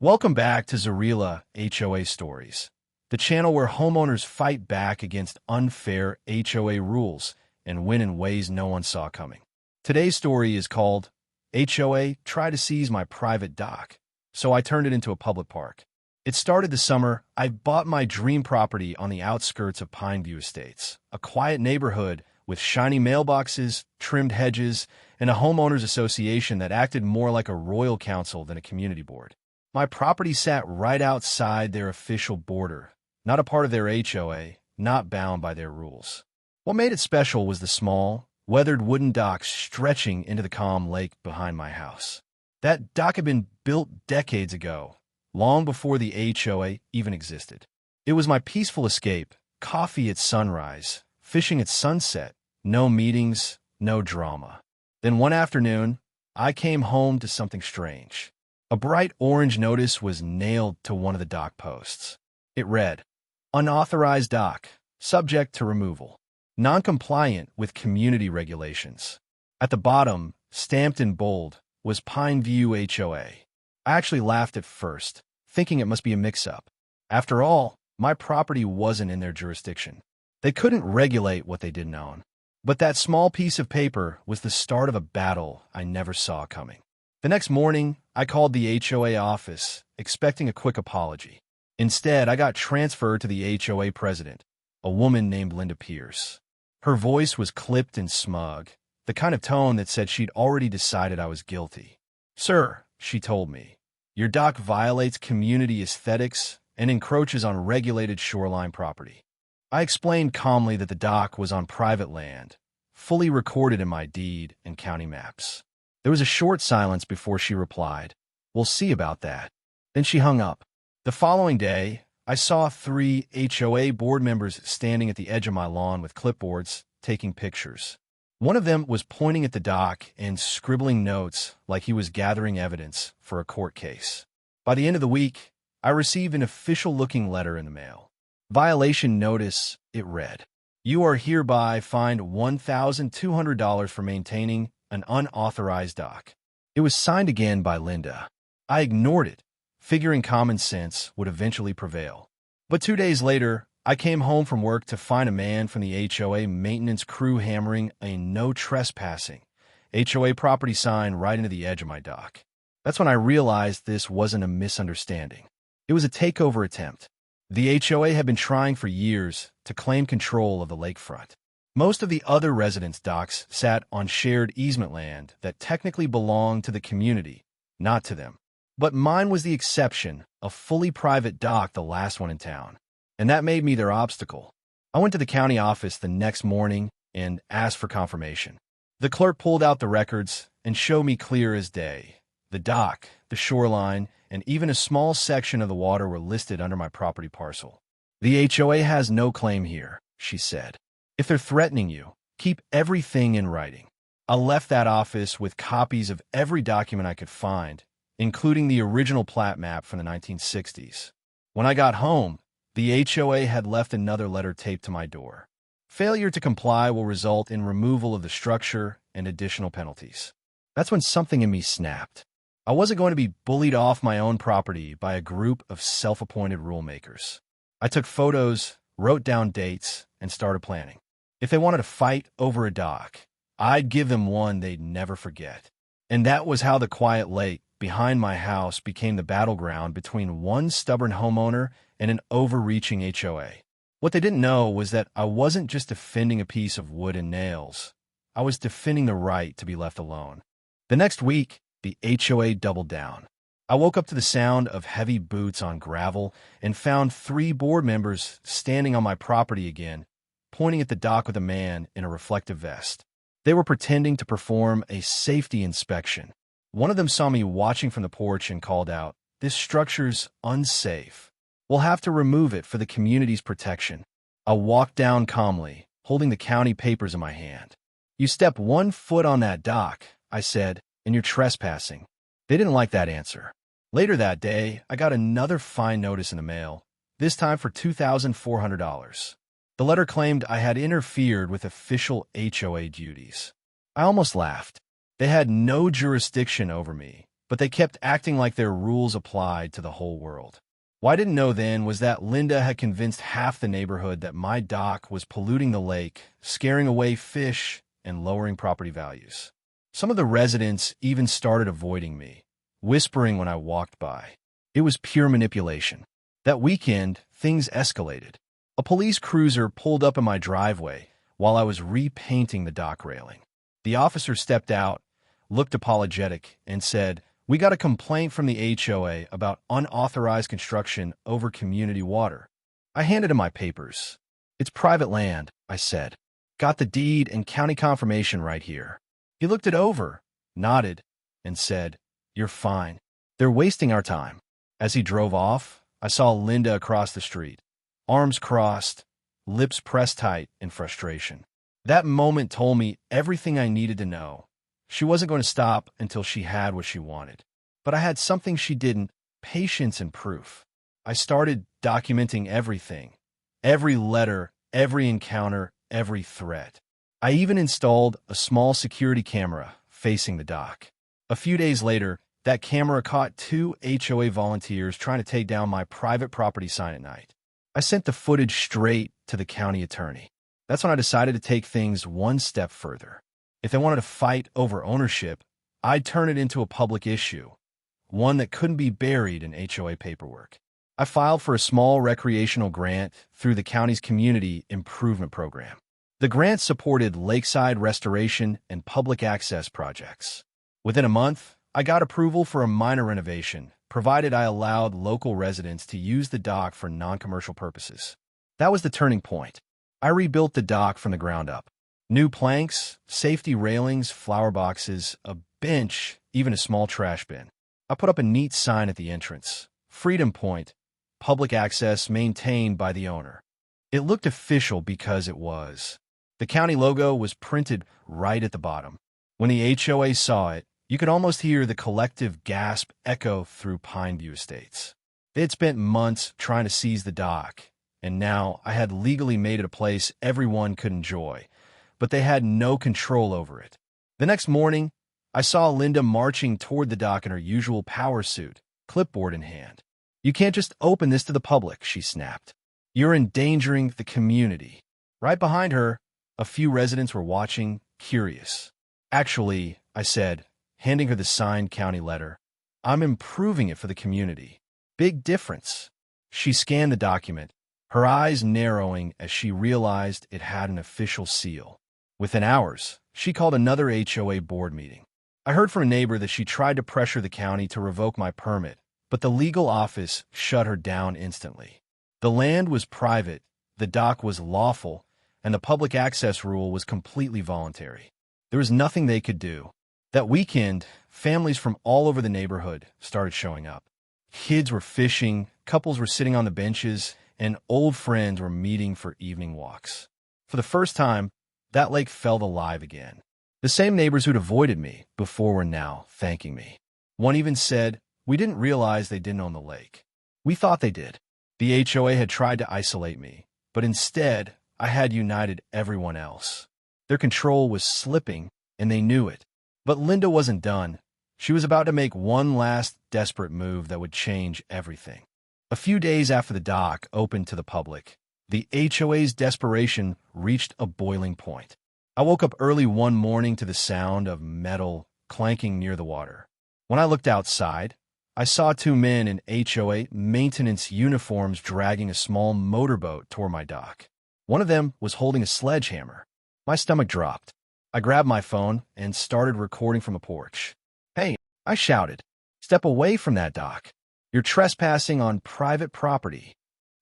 Welcome back to Zarila HOA Stories, the channel where homeowners fight back against unfair HOA rules and win in ways no one saw coming. Today's story is called HOA Try to Seize My Private Dock, so I turned it into a public park. It started the summer I bought my dream property on the outskirts of Pineview Estates, a quiet neighborhood with shiny mailboxes, trimmed hedges, and a homeowners association that acted more like a royal council than a community board. My property sat right outside their official border, not a part of their HOA, not bound by their rules. What made it special was the small, weathered wooden dock stretching into the calm lake behind my house. That dock had been built decades ago, long before the HOA even existed. It was my peaceful escape, coffee at sunrise, fishing at sunset, no meetings, no drama. Then one afternoon, I came home to something strange. A bright orange notice was nailed to one of the dock posts. It read, "Unauthorized dock, subject to removal, non-compliant with community regulations." At the bottom, stamped in bold, was Pineview HOA. I actually laughed at first, thinking it must be a mix-up. After all, my property wasn't in their jurisdiction. They couldn't regulate what they didn't own. But that small piece of paper was the start of a battle I never saw coming. The next morning, I called the HOA office, expecting a quick apology. Instead, I got transferred to the HOA president, a woman named Linda Pierce. Her voice was clipped and smug, the kind of tone that said she'd already decided I was guilty. "Sir," she told me, "your dock violates community aesthetics and encroaches on regulated shoreline property." I explained calmly that the dock was on private land, fully recorded in my deed and county maps. There was a short silence before she replied, "We'll see about that." Then she hung up. The following day, I saw 3 HOA board members standing at the edge of my lawn with clipboards, taking pictures. One of them was pointing at the dock and scribbling notes like he was gathering evidence for a court case. By the end of the week, I received an official-looking letter in the mail. Violation notice, it read. "You are hereby fined $1,200 for maintaining an unauthorized dock." It was signed again by Linda. I ignored it, figuring common sense would eventually prevail. But 2 days later, I came home from work to find a man from the HOA maintenance crew hammering a no trespassing HOA property sign right into the edge of my dock. That's when I realized this wasn't a misunderstanding. It was a takeover attempt. The HOA had been trying for years to claim control of the lakefront. Most of the other residents' docks sat on shared easement land that technically belonged to the community, not to them. But mine was the exception, a fully private dock, the last one in town. And that made me their obstacle. I went to the county office the next morning and asked for confirmation. The clerk pulled out the records and showed me clear as day. The dock, the shoreline, and even a small section of the water were listed under my property parcel. "The HOA has no claim here," she said. "If they're threatening you, keep everything in writing." I left that office with copies of every document I could find, including the original plat map from the 1960s. When I got home, the HOA had left another letter taped to my door. "Failure to comply will result in removal of the structure and additional penalties." That's when something in me snapped. I wasn't going to be bullied off my own property by a group of self-appointed rule makers. I took photos, wrote down dates, and started planning. If they wanted to fight over a dock, I'd give them one they'd never forget. And that was how the quiet lake behind my house became the battleground between one stubborn homeowner and an overreaching HOA. What they didn't know was that I wasn't just defending a piece of wood and nails. I was defending the right to be left alone. The next week, the HOA doubled down. I woke up to the sound of heavy boots on gravel and found 3 board members standing on my property again, pointing at the dock with a man in a reflective vest. They were pretending to perform a safety inspection. One of them saw me watching from the porch and called out, "This structure's unsafe. We'll have to remove it for the community's protection." I walked down calmly, holding the county papers in my hand. "You step 1 foot on that dock," I said, "and you're trespassing." They didn't like that answer. Later that day, I got another fine notice in the mail, this time for $2,400. The letter claimed I had interfered with official HOA duties. I almost laughed. They had no jurisdiction over me, but they kept acting like their rules applied to the whole world. What I didn't know then was that Linda had convinced half the neighborhood that my dock was polluting the lake, scaring away fish, and lowering property values. Some of the residents even started avoiding me, whispering when I walked by. It was pure manipulation. That weekend, things escalated. A police cruiser pulled up in my driveway while I was repainting the dock railing. The officer stepped out, looked apologetic, and said, "We got a complaint from the HOA about unauthorized construction over community water." I handed him my papers. "It's private land," I said. "Got the deed and county confirmation right here." He looked it over, nodded, and said, "You're fine. They're wasting our time." As he drove off, I saw Linda across the street, arms crossed, lips pressed tight in frustration. That moment told me everything I needed to know. She wasn't going to stop until she had what she wanted. But I had something she didn't: patience and proof. I started documenting everything. Every letter, every encounter, every threat. I even installed a small security camera facing the dock. A few days later, that camera caught 2 HOA volunteers trying to take down my private property sign at night. I sent the footage straight to the county attorney. That's when I decided to take things one step further. If they wanted to fight over ownership, I'd turn it into a public issue, one that couldn't be buried in HOA paperwork. I filed for a small recreational grant through the county's community improvement program. The grant supported lakeside restoration and public access projects. Within a month, I got approval for a minor renovation, provided I allowed local residents to use the dock for non-commercial purposes. That was the turning point. I rebuilt the dock from the ground up. New planks, safety railings, flower boxes, a bench, even a small trash bin. I put up a neat sign at the entrance: Freedom Point, public access maintained by the owner. It looked official because it was. The county logo was printed right at the bottom. When the HOA saw it, you could almost hear the collective gasp echo through Pineview Estates. They had spent months trying to seize the dock, and now I had legally made it a place everyone could enjoy, but they had no control over it. The next morning, I saw Linda marching toward the dock in her usual power suit, clipboard in hand. "You can't just open this to the public," she snapped. "You're endangering the community." Right behind her, a few residents were watching, curious. "Actually," I said, handing her the signed county letter, "I'm improving it for the community." Big difference. She scanned the document, her eyes narrowing as she realized it had an official seal. Within hours, she called another HOA board meeting. I heard from a neighbor that she tried to pressure the county to revoke my permit, but the legal office shut her down instantly. The land was private, the dock was lawful, and the public access rule was completely voluntary. There was nothing they could do. That weekend, families from all over the neighborhood started showing up. Kids were fishing, couples were sitting on the benches, and old friends were meeting for evening walks. For the first time, that lake felt alive again. The same neighbors who'd avoided me before were now thanking me. One even said, "We didn't realize they didn't own the lake. We thought they did." The HOA had tried to isolate me, but instead, I had united everyone else. Their control was slipping, and they knew it. But Linda wasn't done. She was about to make one last desperate move that would change everything. A few days after the dock opened to the public, the HOA's desperation reached a boiling point. I woke up early one morning to the sound of metal clanking near the water. When I looked outside, I saw 2 men in HOA maintenance uniforms dragging a small motorboat toward my dock. One of them was holding a sledgehammer. My stomach dropped. I grabbed my phone and started recording from a porch. "Hey," I shouted, "step away from that dock. You're trespassing on private property."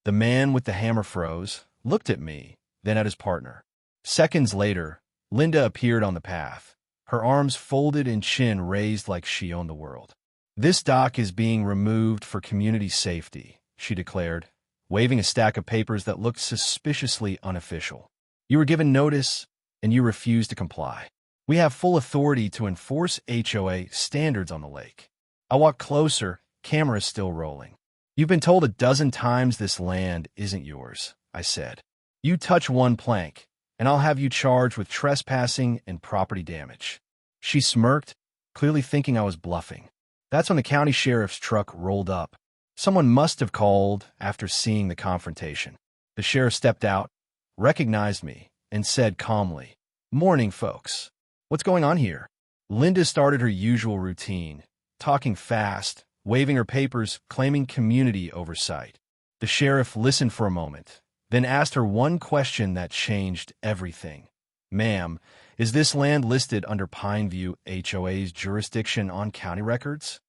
The man with the hammer froze, looked at me, then at his partner. Seconds later, Linda appeared on the path, her arms folded and chin raised like she owned the world. "This dock is being removed for community safety," she declared, waving a stack of papers that looked suspiciously unofficial. "You were given notice, and you refused to comply. We have full authority to enforce HOA standards on the lake." I walked closer, camera still rolling. "You've been told a dozen times this land isn't yours," I said. "You touch one plank, and I'll have you charged with trespassing and property damage." She smirked, clearly thinking I was bluffing. That's when the county sheriff's truck rolled up. Someone must have called after seeing the confrontation. The sheriff stepped out, recognized me, and said calmly, "Morning, folks. What's going on here?" Linda started her usual routine, talking fast, waving her papers, claiming community oversight. The sheriff listened for a moment, then asked her one question that changed everything. "Ma'am, is this land listed under Pineview HOA's jurisdiction on county records?"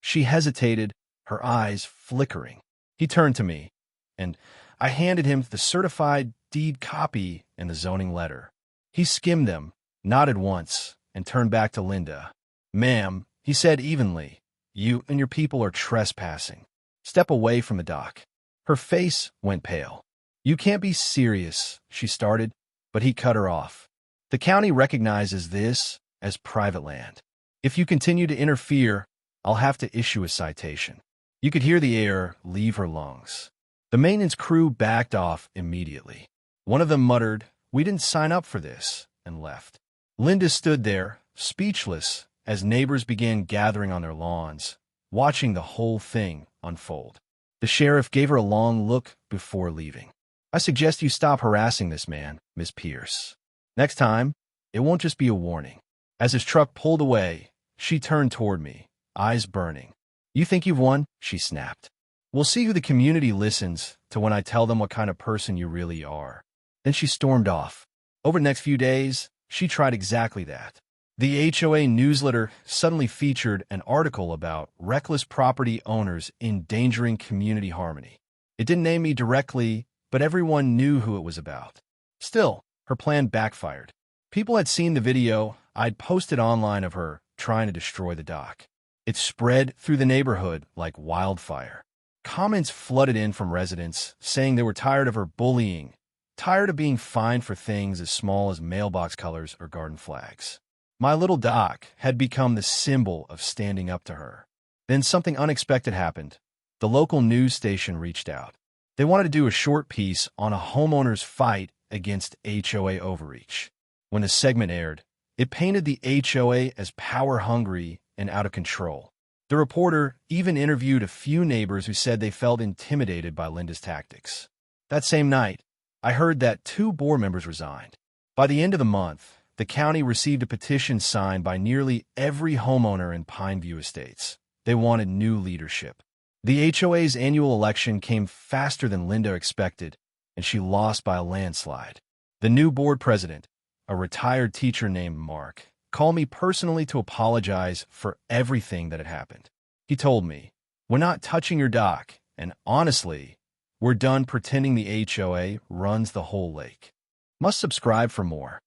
She hesitated, her eyes flickering. He turned to me, and I handed him the certified deed copy and the zoning letter. He skimmed them, nodded once, and turned back to Linda. "Ma'am," he said evenly, "you and your people are trespassing. Step away from the dock." Her face went pale. "You can't be serious," she started, but he cut her off. "The county recognizes this as private land. If you continue to interfere, I'll have to issue a citation." You could hear the air leave her lungs. The maintenance crew backed off immediately. One of them muttered, "We didn't sign up for this," and left. Linda stood there, speechless, as neighbors began gathering on their lawns, watching the whole thing unfold. The sheriff gave her a long look before leaving. "I suggest you stop harassing this man, Miss Pierce. Next time, it won't just be a warning." As his truck pulled away, she turned toward me, eyes burning. "You think you've won?" she snapped. "We'll see who the community listens to when I tell them what kind of person you really are." Then she stormed off. Over the next few days, she tried exactly that. The HOA newsletter suddenly featured an article about reckless property owners endangering community harmony. It didn't name me directly, but everyone knew who it was about. Still, her plan backfired. People had seen the video I'd posted online of her trying to destroy the dock. It spread through the neighborhood like wildfire. Comments flooded in from residents saying they were tired of her bullying, tired of being fined for things as small as mailbox colors or garden flags. My little dock had become the symbol of standing up to her. Then something unexpected happened. The local news station reached out. They wanted to do a short piece on a homeowner's fight against HOA overreach. When the segment aired, it painted the HOA as power-hungry and out of control. The reporter even interviewed a few neighbors who said they felt intimidated by Linda's tactics. That same night, I heard that 2 board members resigned. By the end of the month, the county received a petition signed by nearly every homeowner in Pineview Estates. They wanted new leadership. The HOA's annual election came faster than Linda expected, and she lost by a landslide. The new board president, a retired teacher named Mark, called me personally to apologize for everything that had happened. He told me, "We're not touching your dock, and honestly, we're done pretending the HOA runs the whole lake." Must subscribe for more.